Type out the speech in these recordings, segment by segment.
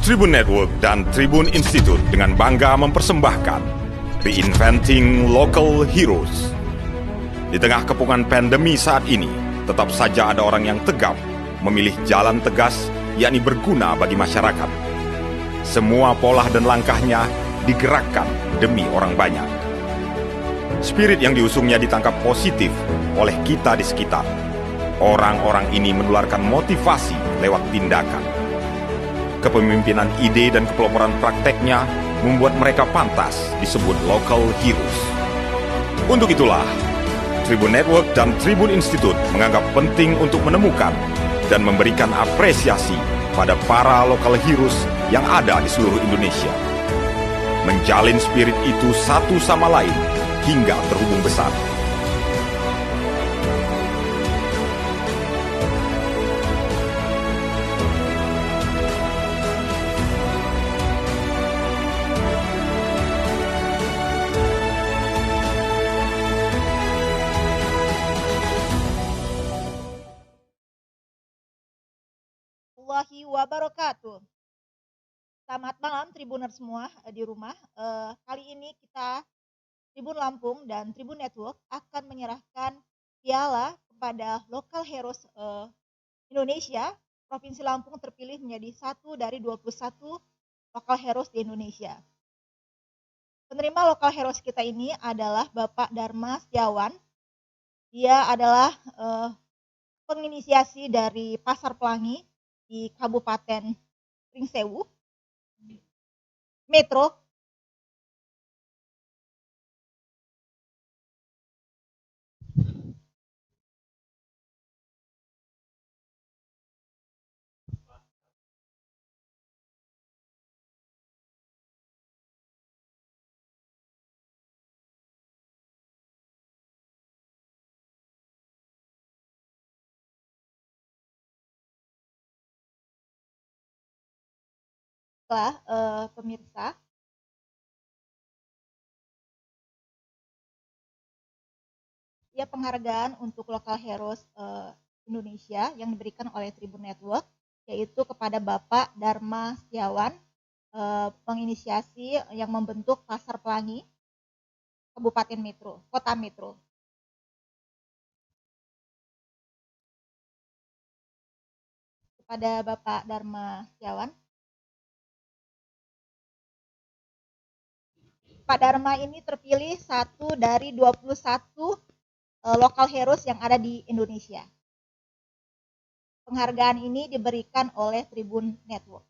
Tribun Network dan Tribun Institute dengan bangga mempersembahkan Reinventing Local Heroes. Di tengah kepungan pandemi saat ini, tetap saja ada orang yang tegap memilih jalan tegas, yakni berguna bagi masyarakat. Semua pola dan langkahnya digerakkan demi orang banyak. Spirit yang diusungnya ditangkap positif oleh kita di sekitar. Orang-orang ini menularkan motivasi lewat tindakan. Kepemimpinan ide dan kepeloporan prakteknya membuat mereka pantas disebut local heroes. Untuk itulah, Tribun Network dan Tribun Institute menganggap penting untuk menemukan dan memberikan apresiasi pada para local heroes yang ada di seluruh Indonesia. Menjalin spirit itu satu sama lain hingga terhubung besar. Warahmatullahi wabarakatuh. Selamat malam Tribuners semua di rumah. Kali ini kita Tribun Lampung dan Tribun Network akan menyerahkan piala kepada Local Heroes Indonesia. Provinsi Lampung terpilih menjadi satu dari 21 Local Heroes di Indonesia. Penerima Local Heroes kita ini adalah Bapak Dharma Setiawan. Dia adalah penginisiasi dari Pasar Pelangi di Kabupaten Pringsewu Metro. Pemirsa, ya, penghargaan untuk Local Heroes Indonesia yang diberikan oleh Tribun Network, yaitu kepada Bapak Dharma Setiawan, penginisiasi yang membentuk Pasar Pelangi Kabupaten Metro, Kota Metro. Kepada Bapak Dharma Setiawan. Pak Dharma ini terpilih satu dari 21 local heroes yang ada di Indonesia. Penghargaan ini diberikan oleh Tribun Network.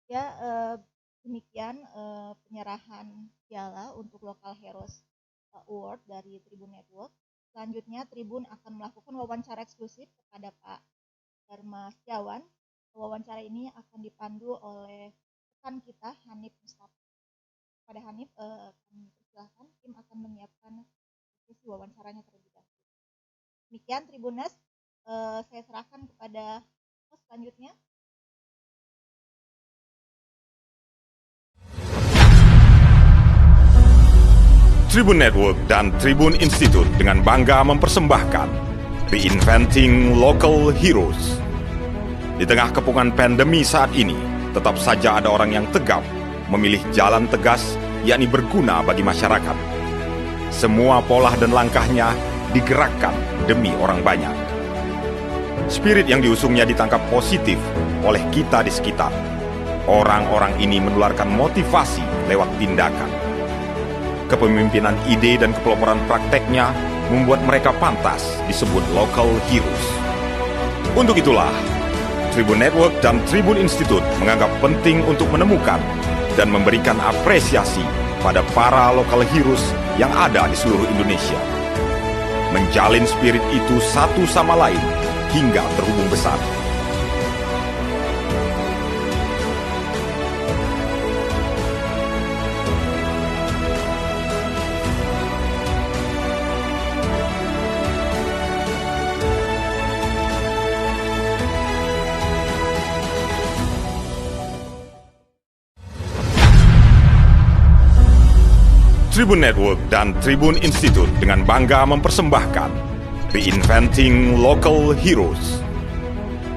Ya, demikian penyerahan piala untuk Local Heroes Award dari Tribun Network. Selanjutnya Tribun akan melakukan wawancara eksklusif kepada Pak Dharma Setiawan. Wawancara ini akan dipandu oleh rekan kita Hanif Mustafa. Pada Hanif, kami persilahkan, tim akan menyiapkan sesi wawancaranya terlebih dahulu. Demikian Tribuners, saya serahkan kepada host selanjutnya. Tribun Network dan Tribun Institute dengan bangga mempersembahkan Reinventing Local Heroes. Di tengah kepungan pandemi saat ini, tetap saja ada orang yang tegap memilih jalan tegas, yakni berguna bagi masyarakat. Semua pola dan langkahnya digerakkan demi orang banyak. Spirit yang diusungnya ditangkap positif oleh kita di sekitar. Orang-orang ini menularkan motivasi lewat tindakan. Kepemimpinan ide dan kepeloporan prakteknya membuat mereka pantas disebut local heroes. Untuk itulah, Tribun Network dan Tribun Institute menganggap penting untuk menemukan dan memberikan apresiasi pada para local heroes yang ada di seluruh Indonesia. Menjalin spirit itu satu sama lain hingga terhubung besar. Tribun Network dan Tribun Institute dengan bangga mempersembahkan Reinventing Local Heroes.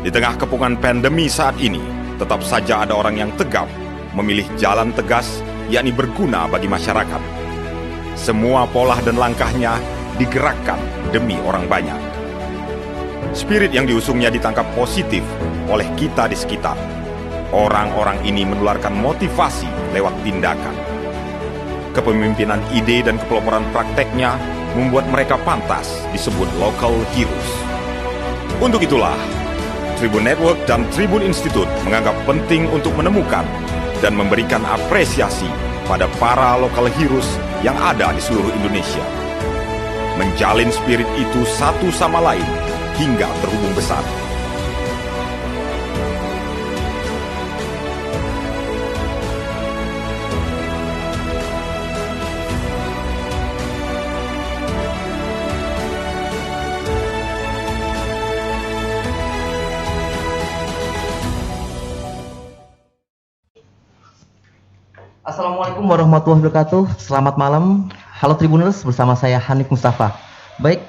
Di tengah kepungan pandemi saat ini, tetap saja ada orang yang tegap memilih jalan tegas, yakni berguna bagi masyarakat. Semua pola dan langkahnya digerakkan demi orang banyak. Spirit yang diusungnya ditangkap positif oleh kita di sekitar. Orang-orang ini menularkan motivasi lewat tindakan. Kepemimpinan ide dan kepeloporan prakteknya membuat mereka pantas disebut local heroes. Untuk itulah, Tribun Network dan Tribun Institute menganggap penting untuk menemukan dan memberikan apresiasi pada para local heroes yang ada di seluruh Indonesia. Menjalin spirit itu satu sama lain hingga terhubung besar. Assalamualaikum warahmatullahi wabarakatuh. Selamat malam. Halo Tribuners, bersama saya Hanif Mustafa. Baik,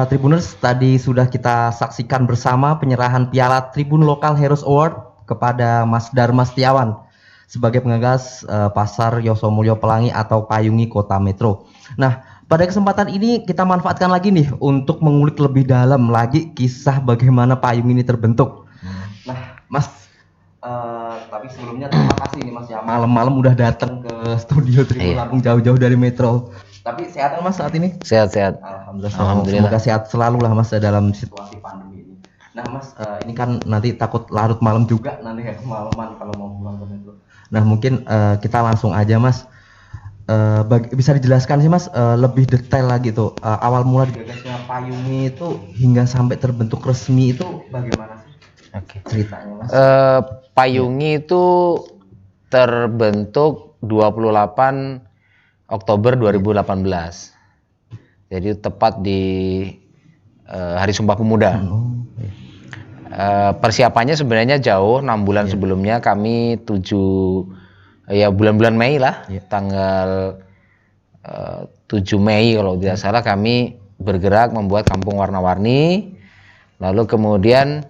Tribuners, tadi sudah kita saksikan bersama penyerahan piala Tribun Local Heroes Award kepada Mas Dharma Setiawan sebagai pengagas Pasar Yosomulyo Pelangi atau Payungi Kota Metro. Nah, pada kesempatan ini kita manfaatkan lagi nih untuk mengulik lebih dalam lagi kisah bagaimana Payung ini terbentuk. Nah, Mas, tapi sebelumnya terima kasih nih Mas ya, malam-malam udah datang ke studio Tribun Lampung jauh-jauh dari Metro. Tapi sehat Mas saat ini? Sehat-sehat. Alhamdulillah. Semoga sehat selalu lah Mas dalam situasi pandemi ini. Nah Mas, ini kan nanti takut larut malam juga nanti ya, malaman kalau mau pulang ke Metro. Nah mungkin kita langsung aja Mas, bisa dijelaskan sih Mas lebih detail lagi tuh awal mula digagasnya Payungi itu hingga sampai terbentuk resmi itu bagaimana sih? Oke. Ceritanya Mas. Payungi itu terbentuk 28 Oktober 2018. Jadi tepat di Hari Sumpah Pemuda. Persiapannya sebenarnya jauh, 6 bulan sebelumnya kami bulan-bulan Mei lah, tanggal 7 Mei kalau tidak salah kami bergerak membuat kampung warna-warni. Lalu kemudian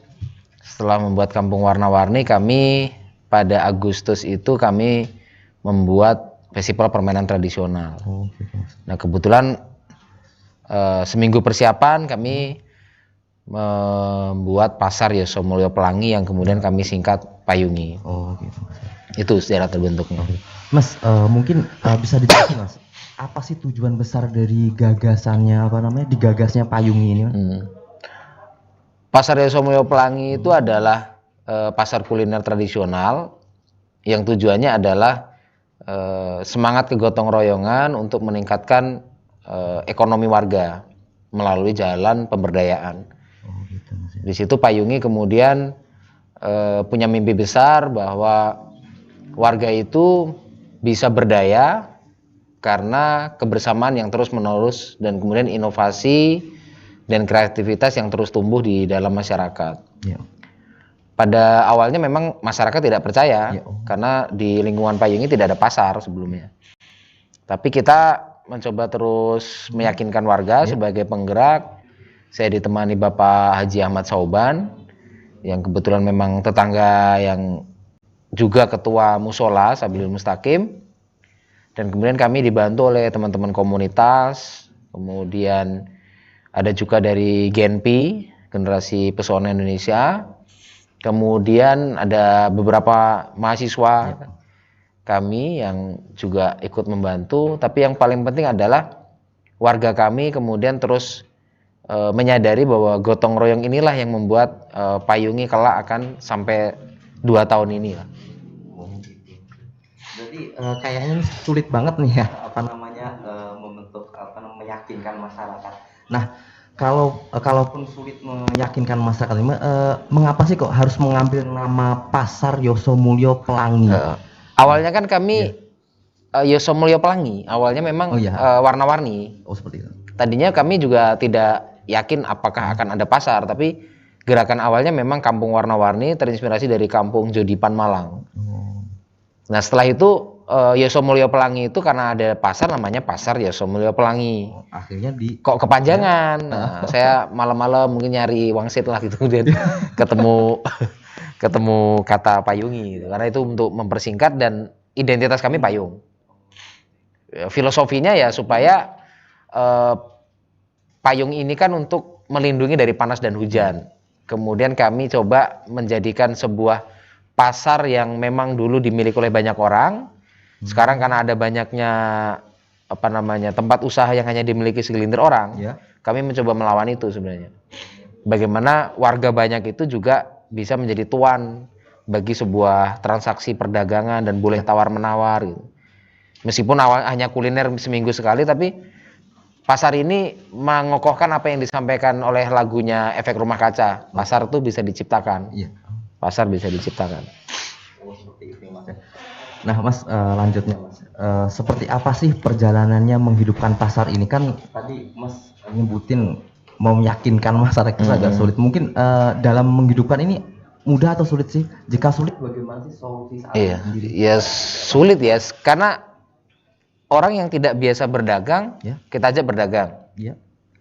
setelah membuat kampung warna-warni, kami pada Agustus itu kami membuat festival permainan tradisional. Nah kebetulan seminggu persiapan kami membuat Pasar Yosomulyo Pelangi yang kemudian kami singkat Payungi. Oh gitu. Itu sejarah terbentuknya. Mas, mungkin bisa dijelasin Mas, apa sih tujuan besar dari gagasannya, digagasnya Payungi ini? Pasar Yosomulyo Pelangi itu adalah pasar kuliner tradisional yang tujuannya adalah semangat kegotong royongan untuk meningkatkan ekonomi warga melalui jalan pemberdayaan. Di situ Payungi kemudian punya mimpi besar bahwa warga itu bisa berdaya karena kebersamaan yang terus-menerus dan kemudian inovasi dan kreativitas yang terus tumbuh di dalam masyarakat. Pada awalnya memang masyarakat tidak percaya karena di lingkungan Payungi tidak ada pasar sebelumnya. Tapi kita mencoba terus meyakinkan warga sebagai penggerak. Saya ditemani Bapak Haji Ahmad Sauban yang kebetulan memang tetangga yang juga ketua Musola Sabilul Mustaqim. Dan kemudian kami dibantu oleh teman-teman komunitas kemudian ada juga dari Genpi, Generasi Pesona Indonesia, kemudian ada beberapa mahasiswa kami yang juga ikut membantu, tapi yang paling penting adalah warga kami kemudian terus menyadari bahwa gotong royong inilah yang membuat Payungi kelak akan sampai 2 tahun ini lah. Jadi kayaknya sulit banget nih ya membentuk meyakinkan masyarakat. Nah, kalaupun sulit meyakinkan masyarakat ini, mengapa sih kok harus mengambil nama Pasar Yosomulyo Pelangi? Awalnya kan kami Yosomulyo Pelangi, awalnya memang warna-warni. Oh, seperti itu. Tadinya kami juga tidak yakin apakah akan ada pasar, tapi gerakan awalnya memang kampung warna-warni terinspirasi dari kampung Jodipan Malang. Nah, setelah itu Yosomulyo Pelangi itu karena ada pasar namanya Pasar Yosomulyo Pelangi. Akhirnya kok kepanjangan. Nah, saya malam-malam mungkin nyari wangsit lah gitu, kemudian ketemu kata Payungi gitu. Karena itu untuk mempersingkat dan identitas kami payung. Filosofinya ya supaya payung ini kan untuk melindungi dari panas dan hujan. Kemudian kami coba menjadikan sebuah pasar yang memang dulu dimiliki oleh banyak orang. Sekarang karena ada banyaknya tempat usaha yang hanya dimiliki segelintir orang, kami mencoba melawan itu sebenarnya. Bagaimana warga banyak itu juga bisa menjadi tuan bagi sebuah transaksi perdagangan dan boleh tawar-menawar gitu. Meskipun hanya kuliner seminggu sekali, tapi pasar ini mengokohkan apa yang disampaikan oleh lagunya Efek Rumah Kaca. Pasar itu bisa diciptakan. Pasar bisa diciptakan. Oh, seperti itu, Mas. Nah, Mas, lanjutnya, Mas. Seperti apa sih perjalanannya menghidupkan pasar ini? Kan tadi Mas nyebutin mau meyakinkan masyarakat itu agak sulit. Mungkin dalam menghidupkan ini mudah atau sulit sih? Jika sulit, bagaimana sih solusi saat ini? Ya sulit ya, karena orang yang tidak biasa berdagang, kita ajak berdagang.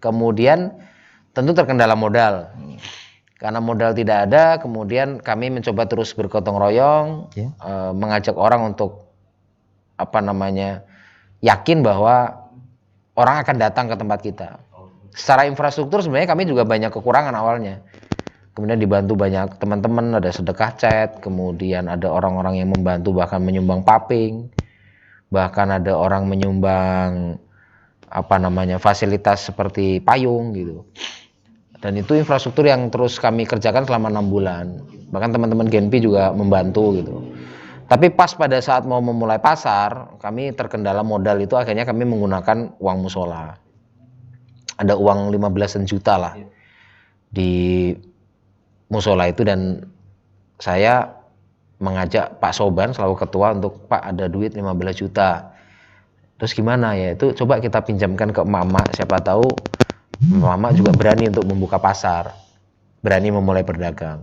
Kemudian tentu terkendala modal. Karena modal tidak ada, kemudian kami mencoba terus bergotong royong, mengajak orang untuk yakin bahwa orang akan datang ke tempat kita. Secara infrastruktur sebenarnya kami juga banyak kekurangan awalnya. Kemudian dibantu banyak teman-teman, ada sedekah cat, kemudian ada orang-orang yang membantu bahkan menyumbang paping. Bahkan ada orang menyumbang fasilitas seperti payung gitu. Dan itu infrastruktur yang terus kami kerjakan selama 6 bulan. Bahkan teman-teman Genpi juga membantu gitu. Tapi pas pada saat mau memulai pasar, kami terkendala modal itu, akhirnya kami menggunakan uang musola. Ada uang 15 juta lah di musola itu, dan saya mengajak Pak Soban selaku ketua untuk, Pak, ada duit 15 juta. Terus gimana ya? Itu coba kita pinjamkan ke Mama, siapa tahu Mama juga berani untuk membuka pasar, berani memulai berdagang.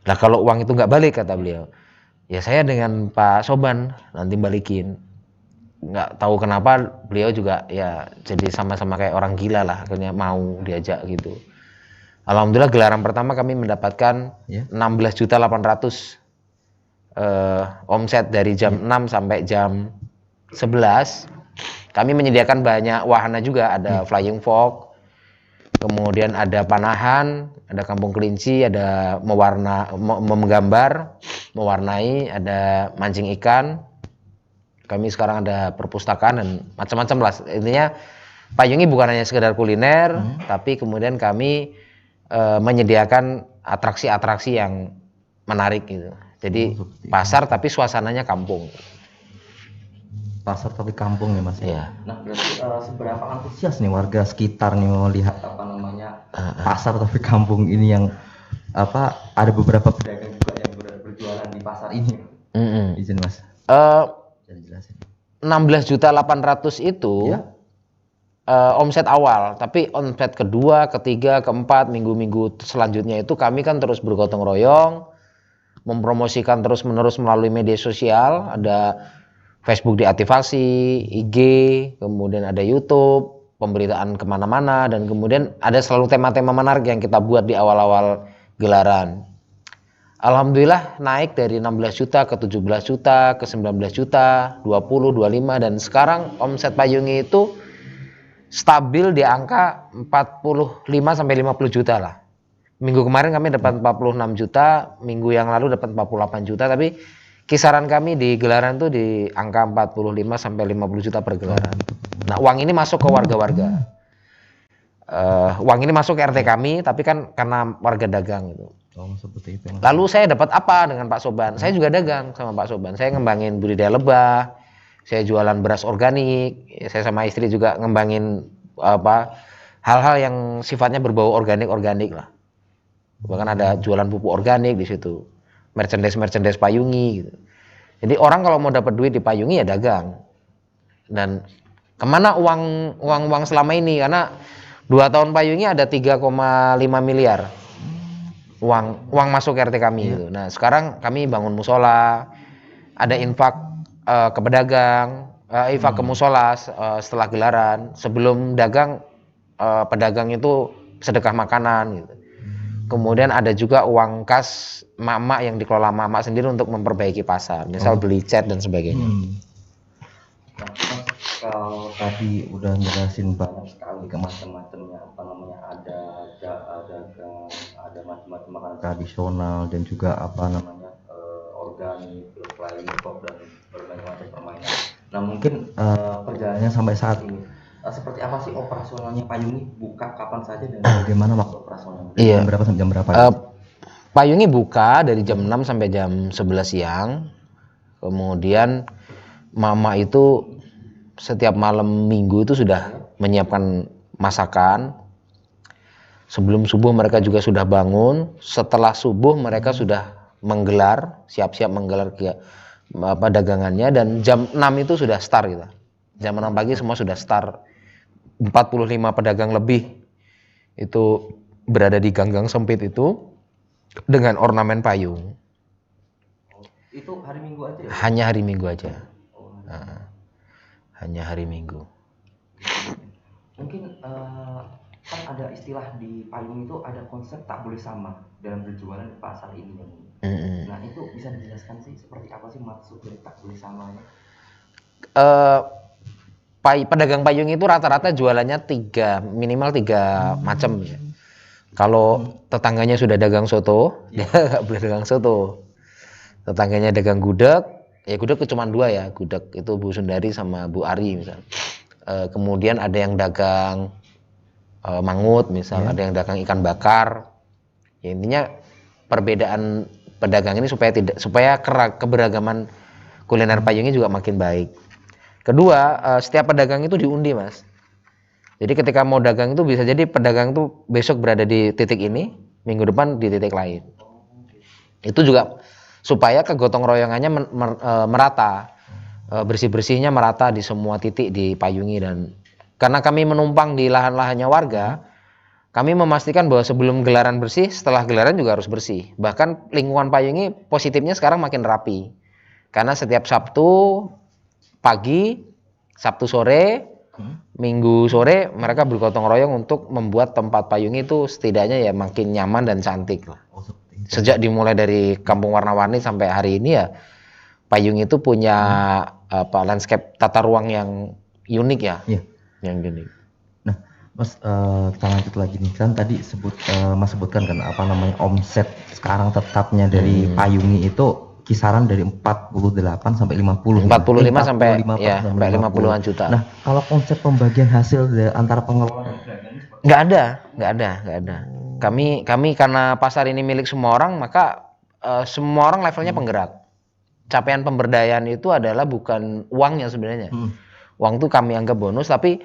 Nah, kalau uang itu nggak balik, kata beliau, ya saya dengan Pak Soban nanti balikin. Nggak tahu kenapa beliau juga ya jadi sama-sama kayak orang gila lah, akhirnya mau diajak gitu. Alhamdulillah gelaran pertama kami mendapatkan 16.800.000 omset dari jam 6 sampai jam 11. Kami menyediakan banyak wahana juga, ada flying fox, kemudian ada panahan, ada kampung kelinci, ada menggambar, mewarnai, ada mancing ikan. Kami sekarang ada perpustakaan dan macam-macam lah. Intinya Payungi bukan hanya sekedar kuliner, tapi kemudian kami menyediakan atraksi-atraksi yang menarik gitu. Jadi pasar tapi suasananya kampung. Pasar tapi kampung ya, Mas. Iya. Nah, berarti seberapa antusias nih warga sekitar nih melihat pasar tapi kampung ini, yang ada beberapa pedagang juga yang berjualan di pasar ini. Izin, Mas. 16.800.000 itu omset awal, tapi omset kedua, ketiga, keempat, minggu-minggu selanjutnya itu kami kan terus bergotong royong, mempromosikan terus-menerus melalui media sosial. Ada Facebook diaktifasi, IG, kemudian ada YouTube, pemberitaan kemana-mana, dan kemudian ada selalu tema-tema menarik yang kita buat di awal-awal gelaran. Alhamdulillah naik dari 16 juta ke 17 juta, ke 19 juta, 20, 25, dan sekarang omset Payungi itu stabil di angka 45 sampai 50 juta lah. Minggu kemarin kami dapat 46 juta, minggu yang lalu dapat 48 juta, tapi kisaran kami di gelaran tuh di angka 45 sampai 50 juta per gelaran. Nah, uang ini masuk ke warga-warga. Uang ini masuk ke RT kami, tapi kan karena warga dagang gitu. Oh, seperti itu. Lalu saya dapat apa dengan Pak Soban? Saya juga dagang sama Pak Soban. Saya ngembangin budidaya lebah, saya jualan beras organik, saya sama istri juga ngembangin hal-hal yang sifatnya berbau organik lah. Bahkan ada jualan pupuk organik di situ, merchandise Payungi gitu. Jadi orang kalau mau dapat duit di Payungi ya dagang. Dan kemana uang selama ini? Karena 2 tahun Payungi ada 3,5 miliar uang masuk ke RT kami gitu. Nah sekarang kami bangun musola, ada infak ke pedagang, infak ke musola setelah gelaran. Sebelum dagang, pedagang itu sedekah makanan gitu. Kemudian ada juga uang kas mak-mak yang dikelola mak-mak sendiri untuk memperbaiki pasar, misal beli cat dan sebagainya. Nah, kalau tadi udah ngerasin banyak sekali ke macam-macamnya, ada macam-macam makanan tradisional dan juga organik, terus lain pop dan berbagai macam permainan. Nah mungkin perjalanannya sampai saat ini seperti apa sih operasionalnya Payungi, buka kapan saja dan bagaimana waktu operasionalnya? Iya. Jam berapa sampai jam berapa? Payungi buka dari jam 6 sampai jam 11 siang. Kemudian mama itu setiap malam minggu itu sudah menyiapkan masakan. Sebelum subuh mereka juga sudah bangun. Setelah subuh mereka sudah menggelar, siap-siap menggelar dagangannya, dan jam 6 itu sudah start gitu. Jam 6 pagi semua sudah start. 45 pedagang lebih itu berada di gang-gang sempit itu dengan ornamen payung. Itu hari Minggu aja ya? Hanya hari Minggu aja. Hanya hari Minggu. Mungkin kan ada istilah di Payung itu ada konsep tak boleh sama dalam berjualan di pasar ini. Nah itu bisa dijelaskan sih seperti apa sih maksud dari tak boleh samanya? Pedagang payung itu rata-rata jualannya minimal 3 macam ya. Kalau tetangganya sudah dagang soto, dia nggak boleh dagang soto. Tetangganya dagang gudeg, ya gudeg cuma 2 ya, gudeg itu Bu Sundari sama Bu Ari misal. Kemudian ada yang dagang mangut misal, ada yang dagang ikan bakar. Ya, intinya perbedaan pedagang ini supaya keberagaman kuliner Payungi juga makin baik. Kedua, setiap pedagang itu diundi, Mas. Jadi ketika mau dagang itu bisa jadi pedagang itu besok berada di titik ini, minggu depan di titik lain. Itu juga supaya kegotong royongannya merata, bersih-bersihnya merata di semua titik di Payungi. Dan karena kami menumpang di lahan-lahannya warga, kami memastikan bahwa sebelum gelaran bersih, setelah gelaran juga harus bersih. Bahkan lingkungan Payungi positifnya sekarang makin rapi. Karena setiap Sabtu pagi, Sabtu sore, Minggu sore mereka bergotong royong untuk membuat tempat Payungi itu setidaknya ya makin nyaman dan cantik lah. Sejak dimulai dari Kampung Warna-Warni sampai hari ini ya, Payungi itu punya landscape tata ruang yang unik ya. Yang unik. Nah, Mas, kita lanjut lagi nih, kan tadi Mas sebutkan kan omset sekarang tetapnya dari Payungi itu kisaran dari 48 sampai 50. 45 sampai 50-an juta. Nah, kalau konsep pembagian hasil antara pengelola dan pedagang nggak ada. Kami karena pasar ini milik semua orang, maka semua orang levelnya penggerak. Capaian pemberdayaan itu adalah bukan uangnya sebenarnya. Uang itu kami anggap bonus, tapi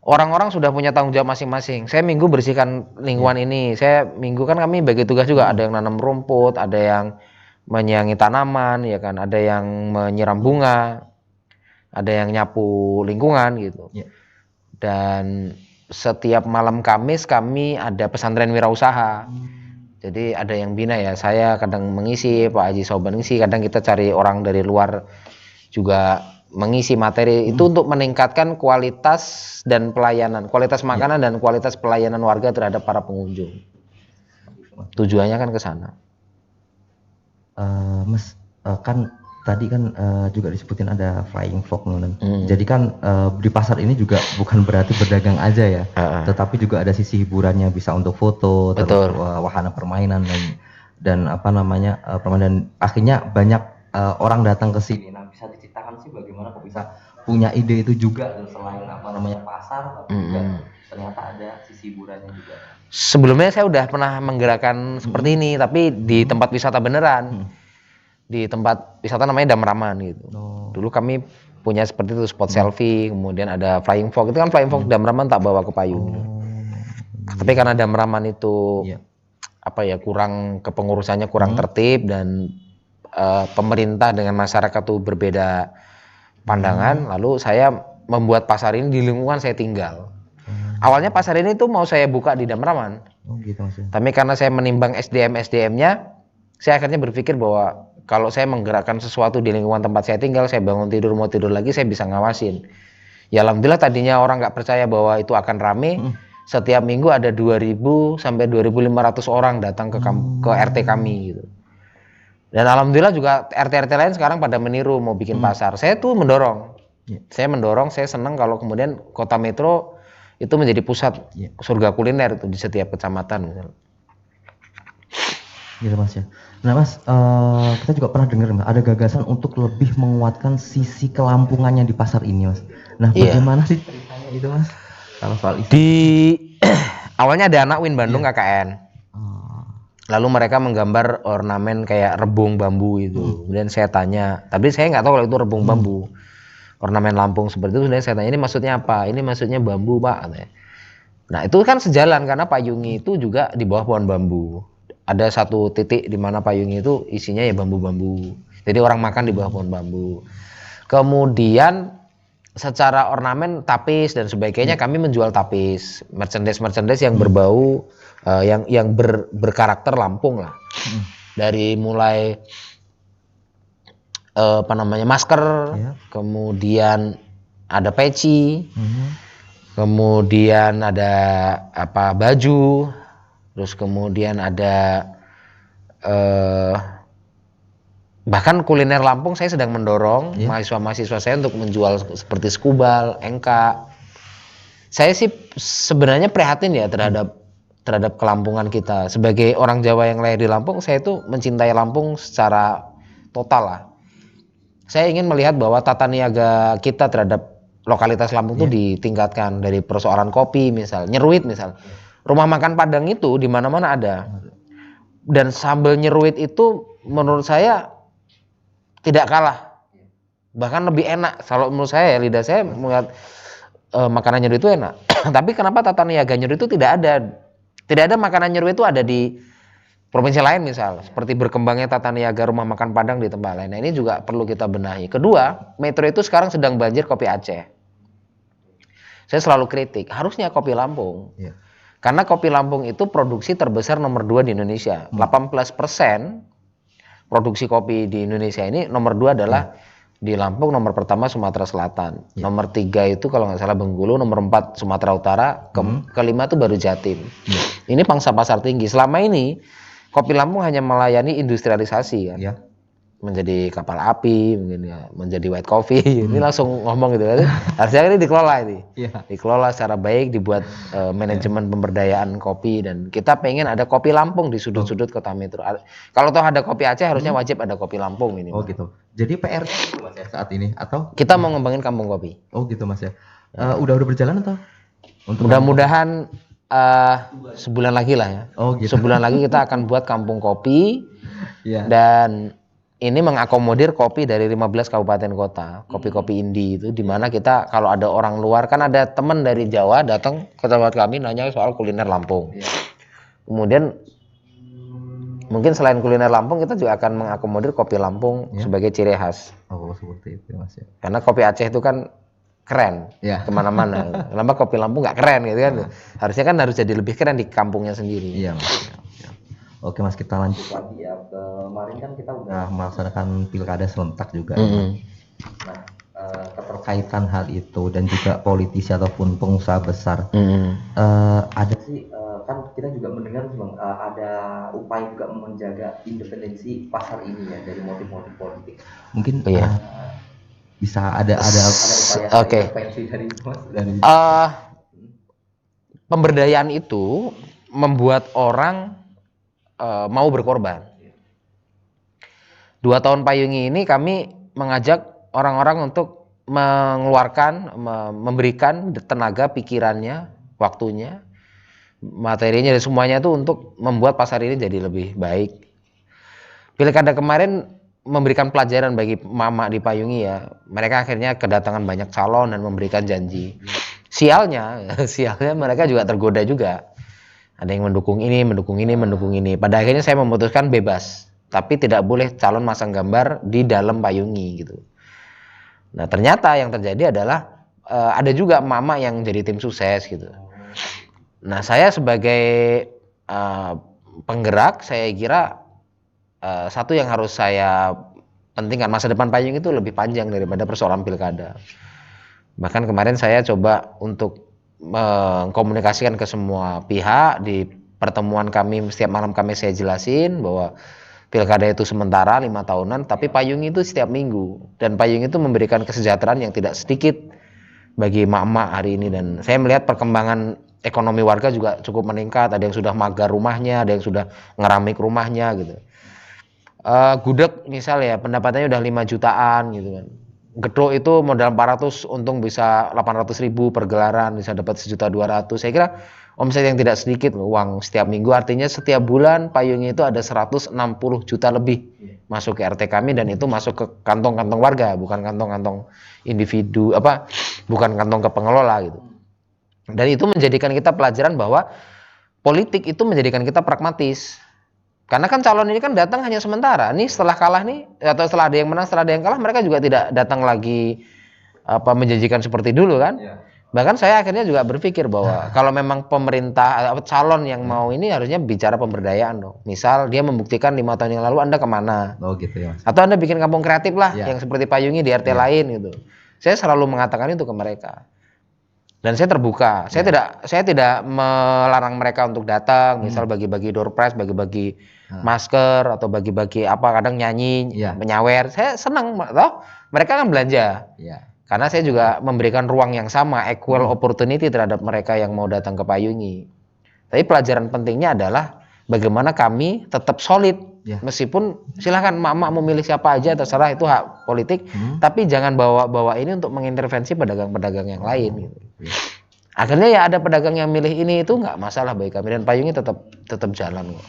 orang-orang sudah punya tanggung jawab masing-masing. Saya minggu bersihkan lingkungan ini. Saya minggu kan kami bagi tugas juga. Ada yang nanam rumput, ada yang menyiangi tanaman, ya kan, ada yang menyiram bunga, ada yang nyapu lingkungan gitu. Dan setiap malam Kamis kami ada pesantren wirausaha. Jadi ada yang bina ya, saya kadang mengisi, Pak Haji Soban ngisi, kadang kita cari orang dari luar juga mengisi materi itu untuk meningkatkan kualitas dan pelayanan, kualitas makanan dan kualitas pelayanan warga terhadap para pengunjung. Tujuannya kan ke sana. Mas, kan tadi kan juga disebutin ada flying fox Nolan. Jadi kan di pasar ini juga bukan berarti berdagang aja ya, tetapi juga ada sisi hiburannya, bisa untuk foto, terus wahana permainan dan apa namanya permainan. Akhirnya banyak orang datang ke sini. Nah, bisa diceritakan sih bagaimana kok bisa punya ide itu juga selain apa namanya pasar, tapi juga ternyata ada sisi hiburannya juga. Sebelumnya saya udah pernah menggerakkan seperti ini, tapi di tempat wisata beneran. Di tempat wisata namanya Damraman gitu. Dulu kami punya seperti itu, spot selfie, kemudian ada flying fox. Itu kan flying fox Damraman tak bawa ke payung. Tapi karena Damraman itu apa ya, kurang kepengurusannya kurang tertib, dan pemerintah dengan masyarakat itu berbeda pandangan, lalu saya membuat pasar ini di lingkungan saya tinggal. Awalnya pasar ini tuh mau saya buka di Damraman. Gitu maksudnya. Tapi karena saya menimbang SDM-nya, saya akhirnya berpikir bahwa kalau saya menggerakkan sesuatu di lingkungan tempat saya tinggal, saya bangun tidur, mau tidur lagi, saya bisa ngawasin. Ya alhamdulillah tadinya orang nggak percaya bahwa itu akan rame. Setiap minggu ada 2.000 sampai 2.500 orang datang ke RT kami gitu. Dan alhamdulillah juga RT-RT lain sekarang pada meniru mau bikin pasar. Saya tuh mendorong. Saya senang kalau kemudian Kota Metro itu menjadi pusat surga kuliner itu di setiap kecamatan misalnya. Gitu Mas ya. Nah Mas, kita juga pernah dengar ada gagasan untuk lebih menguatkan sisi kelampungannya di pasar ini Mas. Nah bagaimana sih ceritanya itu Mas? Kalau soal itu. Awalnya ada anak Win Bandung KKN. Lalu mereka menggambar ornamen kayak rebung bambu itu. Kemudian saya tanya, tapi saya nggak tahu kalau itu rebung bambu. Ornamen Lampung seperti itu. Kemudian saya tanya, ini maksudnya apa? Ini maksudnya bambu Pak. Nah itu kan sejalan karena payungnya itu juga di bawah pohon bambu. Ada satu titik di mana payungnya itu isinya ya bambu-bambu. Jadi orang makan di bawah pohon bambu. Kemudian secara ornamen, tapis dan sebagainya kami menjual tapis, merchandise yang berbau, yang berkarakter Lampung lah. Dari mulai masker, kemudian ada peci, kemudian ada baju. Terus kemudian ada bahkan kuliner Lampung saya sedang mendorong mahasiswa-mahasiswa saya untuk menjual seperti skubal, engka. Saya sih sebenarnya prihatin ya terhadap kelampungan kita. Sebagai orang Jawa yang lahir di Lampung, saya itu mencintai Lampung secara total lah. Saya ingin melihat bahwa tata niaga kita terhadap lokalitas Lampung itu ditingkatkan, dari persoalan kopi misal, nyeruit misal. Rumah makan Padang itu di mana-mana ada. Dan sambal nyeruit itu menurut saya tidak kalah. Bahkan lebih enak. Kalau menurut saya, lidah saya melihat makanan nyeruit itu enak. Tapi kenapa tata niaga nyeruit itu tidak ada? Tidak ada makanan nyeruit itu ada di provinsi lain misal. Seperti berkembangnya tata niaga rumah makan Padang di tempat lain. Nah, ini juga perlu kita benahi. Kedua, Metro itu sekarang sedang banjir kopi Aceh. Saya selalu kritik, harusnya kopi Lampung. Karena kopi Lampung itu produksi terbesar nomor 2 di Indonesia. 18% produksi kopi di Indonesia ini nomor 2 adalah di Lampung, nomor pertama Sumatera Selatan. Nomor 3 itu kalau nggak salah Bengkulu, nomor 4 Sumatera Utara, kelima itu baru Jatim. Ini pangsa pasar tinggi. Selama ini kopi Lampung hanya melayani industrialisasi kan. Menjadi kapal api, mungkin ya, menjadi white coffee. Ini langsung ngomong gitu kan. Harusnya ini dikelola ini. Dikelola secara baik, dibuat manajemen pemberdayaan kopi, dan kita pengen ada kopi Lampung di sudut-sudut Kota Metro. Kalau toh ada kopi Aceh, harusnya wajib ada kopi Lampung ini. Oh gitu. Jadi PR itu Mas ya saat ini, atau kita mau ngembangin kampung kopi. Oh gitu Mas ya. Udah berjalan atau? Mudah-mudahan sebulan lagi lah ya. Oh gitu. Sebulan lagi kita akan buat kampung kopi. Dan ini mengakomodir kopi dari 15 kabupaten kota, kopi-kopi indie itu, dimana kita kalau ada orang luar, kan ada teman dari Jawa datang ke tempat kami nanya soal kuliner Lampung. Kemudian mungkin selain kuliner Lampung, kita juga akan mengakomodir kopi Lampung sebagai ciri khas. Oh seperti itu Mas ya. Karena kopi Aceh itu kan keren kemana-mana. Kenapa kopi Lampung nggak keren gitu kan? Harusnya kan harus jadi lebih keren di kampungnya sendiri. Iya Mas. Oke Mas, kita lanjut lagi ya. Kemarin kan kita udah melaksanakan pilkada serentak juga. Nah, keterkaitan hal itu dan juga politisi ataupun pengusaha besar, ada sih kan kita juga mendengar Bang, ada upaya juga menjaga independensi pasar ini ya dari motif-motif politik. Mungkin bisa ada upaya intervensi dari Mas dari pemberdayaan itu membuat orang mau berkorban. 2 tahun payungi ini kami mengajak orang-orang untuk mengeluarkan, memberikan tenaga, pikirannya, waktunya, materinya dan semuanya itu untuk membuat pasar ini jadi lebih baik. Pilkada kemarin memberikan pelajaran bagi mama di Payungi ya. Mereka akhirnya kedatangan banyak calon dan memberikan janji. Sialnya mereka juga tergoda juga. Ada yang mendukung ini, mendukung ini, mendukung ini. Pada akhirnya saya memutuskan bebas, tapi tidak boleh calon masang gambar di dalam Payungi gitu. Nah ternyata yang terjadi adalah ada juga mama yang jadi tim sukses gitu. Nah saya sebagai penggerak, saya kira satu yang harus saya pentingkan, masa depan Payung itu lebih panjang daripada persoalan pilkada. Bahkan kemarin saya coba untuk mengkomunikasikan ke semua pihak di pertemuan kami, setiap malam kami saya jelasin bahwa pilkada itu sementara 5 tahunan, tapi Payung itu setiap minggu, dan Payung itu memberikan kesejahteraan yang tidak sedikit bagi emak-emak hari ini. Dan saya melihat perkembangan ekonomi warga juga cukup meningkat, ada yang sudah magar rumahnya, ada yang sudah ngeramik rumahnya gitu. Gudeg misal ya pendapatannya udah 5 jutaan gitu kan. Gedok itu modal 400 untung bisa 800.000 per gelaran, bisa dapat 1.200.000. Saya kira omset yang tidak sedikit uang setiap minggu, artinya setiap bulan Payungnya itu ada 160 juta lebih masuk ke RT kami, dan itu masuk ke kantong-kantong warga, bukan kantong-kantong individu, bukan kantong ke pengelola gitu. Dan itu menjadikan kita pelajaran bahwa politik itu menjadikan kita pragmatis. Karena kan calon ini kan datang hanya sementara. Nih setelah kalah nih, atau setelah ada yang menang, setelah ada yang kalah, mereka juga tidak datang lagi menjanjikan seperti dulu kan. Bahkan saya akhirnya juga berpikir bahwa kalau memang pemerintah calon yang mau ini harusnya bicara pemberdayaan dong. Misal dia membuktikan 5 tahun yang lalu Anda kemana. Oh gitu ya Mas. Atau Anda bikin kampung kreatif lah yang seperti Payungi di RT lain gitu. Saya selalu mengatakan itu ke mereka. Dan saya terbuka. Saya tidak melarang mereka untuk datang, misal bagi-bagi door prize, bagi-bagi masker atau bagi-bagi kadang nyanyi, menyawer. Saya senang toh. Mereka kan belanja. Karena saya juga memberikan ruang yang sama, equal opportunity terhadap mereka yang mau datang ke Payungi. Tapi pelajaran pentingnya adalah bagaimana kami tetap solid. Meskipun silahkan mak-mak mau milih siapa aja, terserah, itu hak politik. Tapi jangan bawa ini untuk mengintervensi pedagang-pedagang yang lain gitu. Akhirnya ya ada pedagang yang milih ini, itu nggak masalah bagi kami, dan Payungi tetap jalan kok.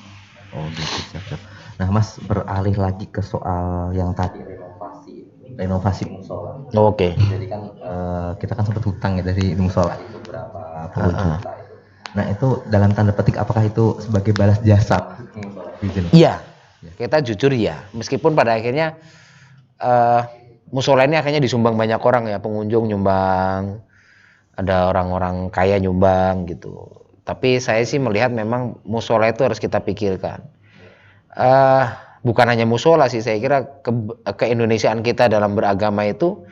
Oh gitu, siap. Nah Mas, beralih lagi ke soal yang tadi renovasi musola. Oke. Jadi kan kita kan sempat hutang ya dari musola itu berapa puluh juta itu. Nah itu dalam tanda petik apakah itu sebagai balas jasa? Iya. Kita jujur ya. Meskipun pada akhirnya musola ini akhirnya disumbang banyak orang ya, pengunjung nyumbang, ada orang-orang kaya nyumbang gitu. Tapi saya sih melihat memang musola itu harus kita pikirkan. Bukan hanya musola sih, saya kira keindonesiaan kita dalam beragama itu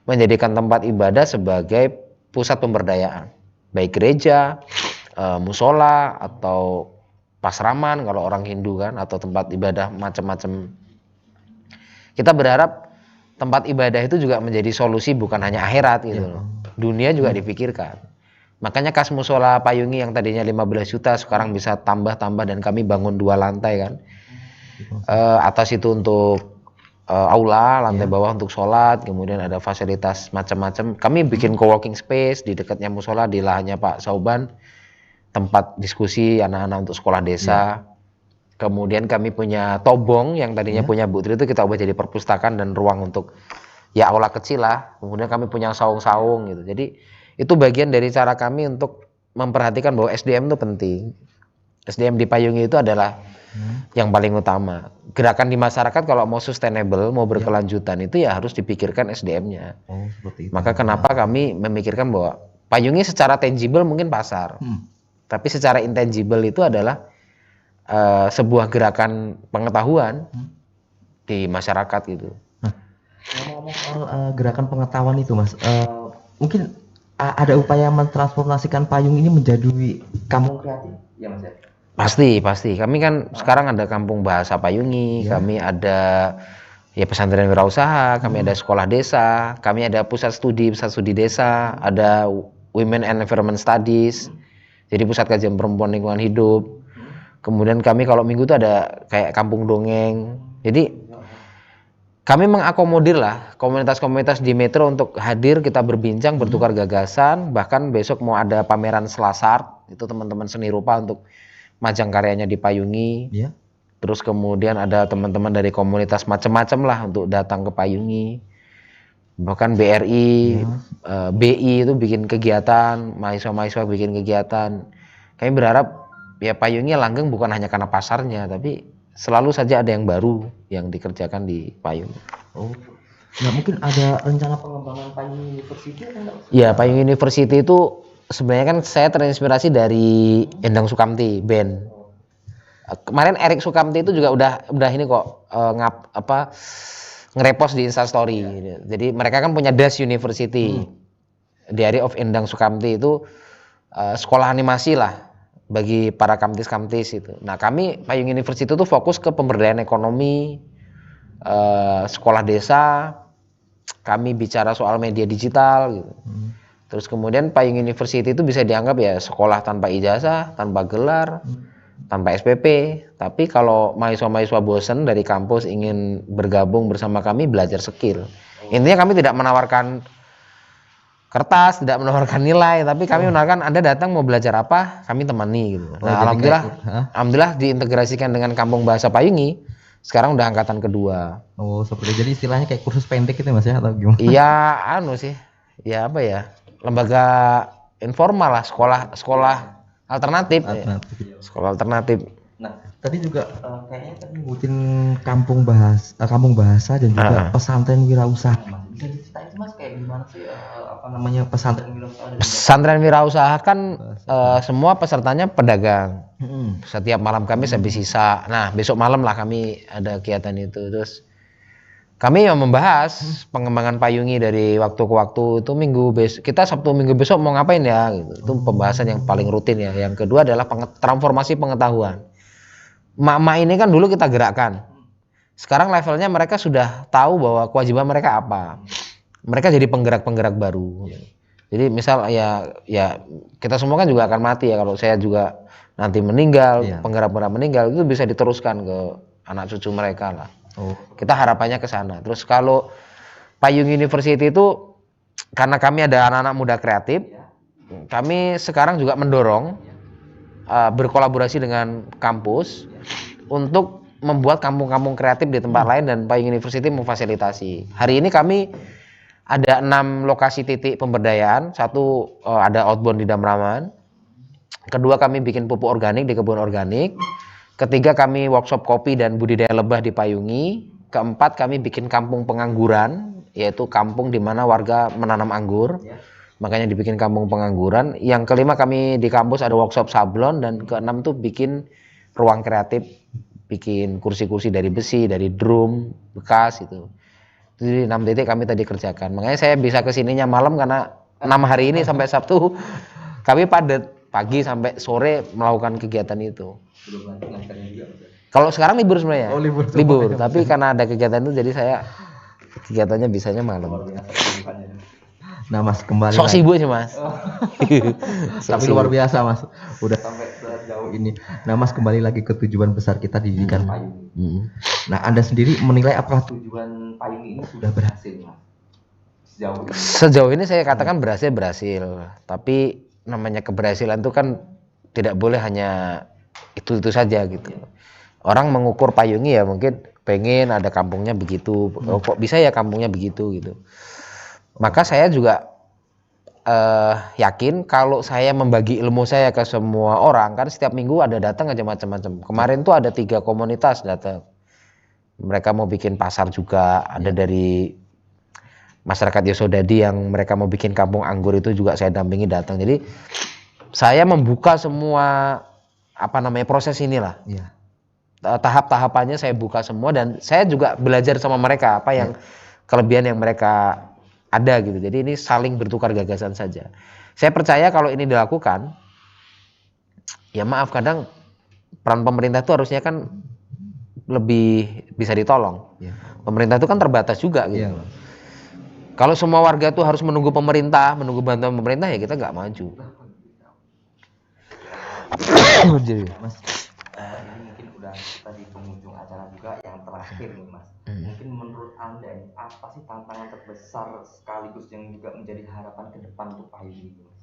menjadikan tempat ibadah sebagai pusat pemberdayaan. Baik gereja, musola, atau pasraman kalau orang Hindu kan, atau tempat ibadah macam-macam. Kita berharap tempat ibadah itu juga menjadi solusi bukan hanya akhirat gitu loh. Dunia juga dipikirkan. Makanya kas musola Payungi yang tadinya 15 juta sekarang bisa tambah-tambah, dan kami bangun 2 lantai kan. Atas itu untuk aula, lantai bawah untuk sholat, kemudian ada fasilitas macam-macam. Kami bikin co-working space di dekatnya musola, di lahannya Pak Sauban, tempat diskusi anak-anak untuk sekolah desa. Kemudian kami punya tobong yang tadinya punya Bu Tri, itu kita ubah jadi perpustakaan dan ruang untuk ya aula kecil lah. Kemudian kami punya saung-saung gitu. Jadi itu bagian dari cara kami untuk memperhatikan bahwa SDM itu penting. SDM di Payungi itu adalah yang paling utama. Gerakan di masyarakat kalau mau sustainable, mau berkelanjutan, itu ya harus dipikirkan SDM-nya. Seperti itu. Maka kenapa kami memikirkan bahwa Payungi secara tangible mungkin pasar, tapi secara intangible itu adalah sebuah gerakan pengetahuan di masyarakat gitu. Ngomong-ngomong soal gerakan pengetahuan itu Mas, mungkin ada upaya mentransformasikan payung ini menjadi kampung kreatif, ya Mas ya? Pasti. Kami kan sekarang ada kampung bahasa Payungi, Ya. kami ada ya pesantren wirausaha, kami ada sekolah desa, kami ada pusat studi desa, ada Women and Environment Studies, jadi pusat kajian perempuan lingkungan hidup. Kemudian kami kalau minggu itu ada kayak kampung dongeng. Jadi kami mengakomodir lah komunitas-komunitas di Metro untuk hadir, kita berbincang, bertukar gagasan. Bahkan besok mau ada pameran Selasar, itu teman-teman seni rupa untuk majang karyanya di Payungi. Ya. Terus kemudian ada teman-teman dari komunitas macam-macam lah untuk datang ke Payungi. Bahkan BRI, BI itu bikin kegiatan, mahasiswa-mahasiswa bikin kegiatan. Kami berharap ya Payungi langgeng bukan hanya karena pasarnya, tapi selalu saja ada yang baru yang dikerjakan di Payungi. Oh. Nah, mungkin ada rencana pengembangan Payung University atau enggak? Ya, Payung University itu sebenarnya kan saya terinspirasi dari Endang Sukamti band. Kemarin Erik Sukamti itu juga udah ini kok nge-repost di Instastory. Jadi mereka kan punya Das University. Diary of Endang Sukamti itu sekolah animasi lah bagi para kamtis-kamtis itu. Nah, kami Payung University itu fokus ke pemberdayaan ekonomi, sekolah desa, kami bicara soal media digital gitu. Terus kemudian Payung University itu bisa dianggap ya sekolah tanpa ijazah, tanpa gelar, tanpa SPP. Tapi kalau mahasiswa-mahasiswa bosen dari kampus ingin bergabung bersama kami belajar skill. Intinya kami tidak menawarkan kertas, tidak menawarkan nilai, tapi kami menawarkan Anda datang mau belajar apa, kami temani gitu. Nah, alhamdulillah diintegrasikan dengan Kampung Bahasa Payungi. Sekarang udah angkatan kedua. Oh, seperti jadi istilahnya kayak kursus pendek gitu Mas ya atau gimana? Iya, sih. Ya apa ya? Lembaga informal lah, sekolah alternatif. Sekolah alternatif. Nah, tadi juga kayaknya tadi ngikutin kampung bahasa dan juga pesantren wirausaha. Mas, bisa diceritain Mas kayak gimana sih pesantren wirausaha? Pesantren wirausaha kan semua pesertanya pedagang. Setiap malam kami habis sisa. Nah, besok malam lah kami ada kegiatan itu. Terus kami yang membahas pengembangan Payungi dari waktu ke waktu. Itu kita Sabtu Minggu besok mau ngapain ya gitu. Itu pembahasan yang paling rutin ya. Yang kedua adalah transformasi pengetahuan. Mak-mak ini kan dulu kita gerakkan. Sekarang levelnya mereka sudah tahu bahwa kewajiban mereka apa. Mereka jadi penggerak-penggerak baru. Jadi misal ya kita semua kan juga akan mati ya, kalau saya juga nanti meninggal, penggerak-penggerak meninggal, itu bisa diteruskan ke anak cucu mereka lah. Kita harapannya ke sana. Terus kalau Payung University itu karena kami ada anak-anak muda kreatif, kami sekarang juga mendorong berkolaborasi dengan kampus untuk membuat kampung-kampung kreatif di tempat lain, dan Payung University memfasilitasi. Hari ini kami ada 6 lokasi titik pemberdayaan. Satu ada outbound di Damraman. Kedua kami bikin pupuk organik di kebun organik. Ketiga kami workshop kopi dan budidaya lebah di Payungi. Keempat kami bikin kampung pengangguran, yaitu kampung di mana warga menanam anggur. Makanya dibikin kampung pengangguran. Yang kelima kami di kampus ada workshop sablon, dan keenam tuh bikin ruang kreatif, bikin kursi-kursi dari besi, dari drum bekas itu. Jadi 6 titik kami tadi kerjakan. Makanya saya bisa kesininya malam karena 6 hari ini sampai Sabtu kami padat pagi sampai sore melakukan kegiatan itu. Kalau sekarang libur sebenarnya. Libur. Tapi karena ada kegiatan itu jadi saya kegiatannya bisanya malam. Nah Mas, kembali sok sibuk sih Mas. Tapi luar biasa Mas, udah sampai sejauh ini. Nah Mas, kembali lagi ke tujuan besar kita di didikan Payung. Nah Anda sendiri menilai apakah tujuan Payung ini sudah berhasil Mas? Sejauh ini saya katakan berhasil. Tapi namanya keberhasilan itu kan tidak boleh hanya itu saja gitu. Orang mengukur Payungi ya mungkin pengen ada kampungnya begitu. Kok bisa ya kampungnya begitu gitu. Maka saya juga yakin kalau saya membagi ilmu saya ke semua orang, kan setiap minggu ada datang aja macam-macam. Kemarin tuh ada 3 komunitas datang. Mereka mau bikin pasar juga, ada dari masyarakat Yosodadi yang mereka mau bikin kampung anggur itu juga saya dampingi datang. Jadi saya membuka semua proses inilah. Tahap-tahapannya saya buka semua, dan saya juga belajar sama mereka apa yang kelebihan yang mereka ada gitu. Jadi ini saling bertukar gagasan saja. Saya percaya kalau ini dilakukan, ya maaf kadang peran pemerintah itu harusnya kan lebih bisa ditolong. Iya. Pemerintah itu kan terbatas juga gitu. Iya, Mas. Kalau semua warga tuh harus menunggu pemerintah, menunggu bantuan pemerintah, ya kita nggak maju. Jadi, Mas, ini mungkin udah kita di penghujung acara juga yang terakhir nih, Mas. Mungkin menurut Anda ini apa sih tantangan terbesar sekaligus yang juga menjadi harapan ke depan untuk payung ini, Mas?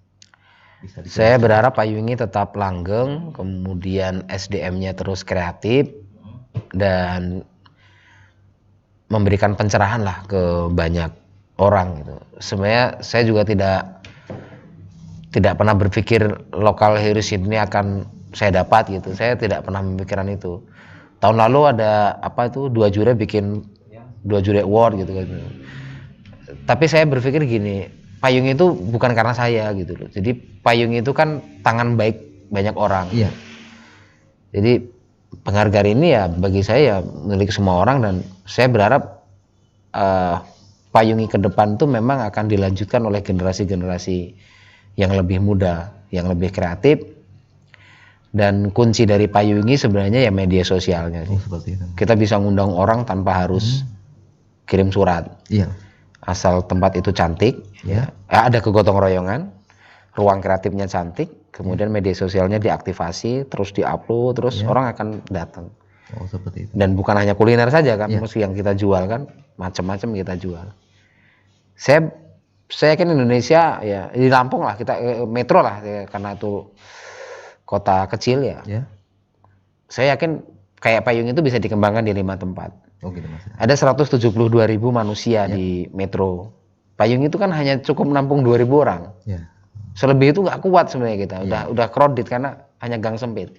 Bisa dijelaskan? saya berharap payung ini tetap langgeng, kemudian SDM-nya terus kreatif dan memberikan pencerahan lah ke banyak orang gitu. Sebenarnya saya juga tidak pernah berpikir lokal heroes ini akan saya dapat gitu. Saya tidak pernah memikirkan itu. Tahun lalu ada apa itu 2 juri bikin 2 juri award gitu kan. Tapi saya berpikir gini, payung itu bukan karena saya gitu loh. Jadi payung itu kan tangan baik banyak orang. Iya. Jadi penghargaan ini ya bagi saya ya milik semua orang, dan saya berharap payungi ke depan tuh memang akan dilanjutkan oleh generasi-generasi yang lebih muda, yang lebih kreatif. Dan kunci dari payungi sebenarnya ya media sosialnya sih. Seperti itu. Kita bisa ngundang orang tanpa harus kirim surat. Iya. Asal tempat itu cantik, Ya. ada kegotong royongan, ruang kreatifnya cantik, kemudian media sosialnya diaktifasi, terus diupload, terus orang akan datang. Oh, seperti itu. Dan bukan hanya kuliner saja kan, Iya. mesti yang kita jual kan, macam-macam kita jual. Saya yakin Indonesia ya di Lampung lah, kita metro lah ya, karena itu kota kecil ya. Ya. Saya yakin kayak payung itu bisa dikembangkan di 5 tempat. Oh, gitu, Mas. Ada 172.000 manusia di metro. Payung itu kan hanya cukup menampung 2.000 orang. Ya. Selebih itu nggak kuat sebenarnya kita. Udah crowded karena hanya gang sempit.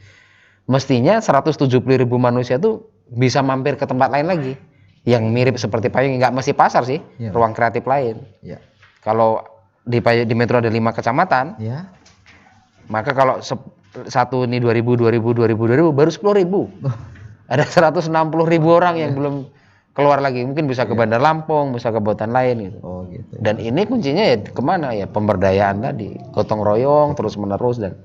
Mestinya 170.000 manusia tuh bisa mampir ke tempat lain lagi yang mirip seperti payung. Nggak mesti pasar sih, Ya. ruang kreatif lain. Ya. Kalau di metro ada 5 kecamatan, Ya. maka kalau satu ini 2.000 baru 10.000. Ada 160.000 orang yang belum keluar lagi. Mungkin bisa ke Bandar Lampung, bisa ke Bautan lain gitu. Oh, gitu. Dan ini kuncinya ya kemana ya, pemberdayaan tadi, gotong royong terus menerus. Dan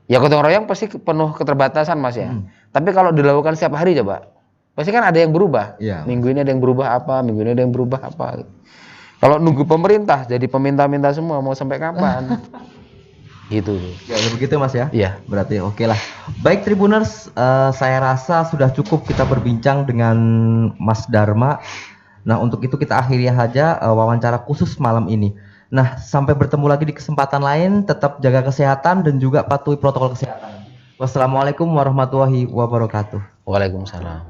ya gotong royong pasti penuh keterbatasan Mas ya. Tapi kalau dilakukan setiap hari coba, pasti kan ada yang berubah. Iya. Minggu ini ada yang berubah apa, minggu ini ada yang berubah apa. Kalau nunggu pemerintah jadi peminta-minta semua, mau sampai kapan? Gitu. Ya, begitu Mas ya. Iya. Berarti oke lah. Baik Tribuners, saya rasa sudah cukup kita berbincang dengan Mas Dharma. Nah, untuk itu kita akhiri saja wawancara khusus malam ini. Nah, sampai bertemu lagi di kesempatan lain, tetap jaga kesehatan dan juga patuhi protokol kesehatan. Wassalamualaikum warahmatullahi wabarakatuh. Waalaikumsalam.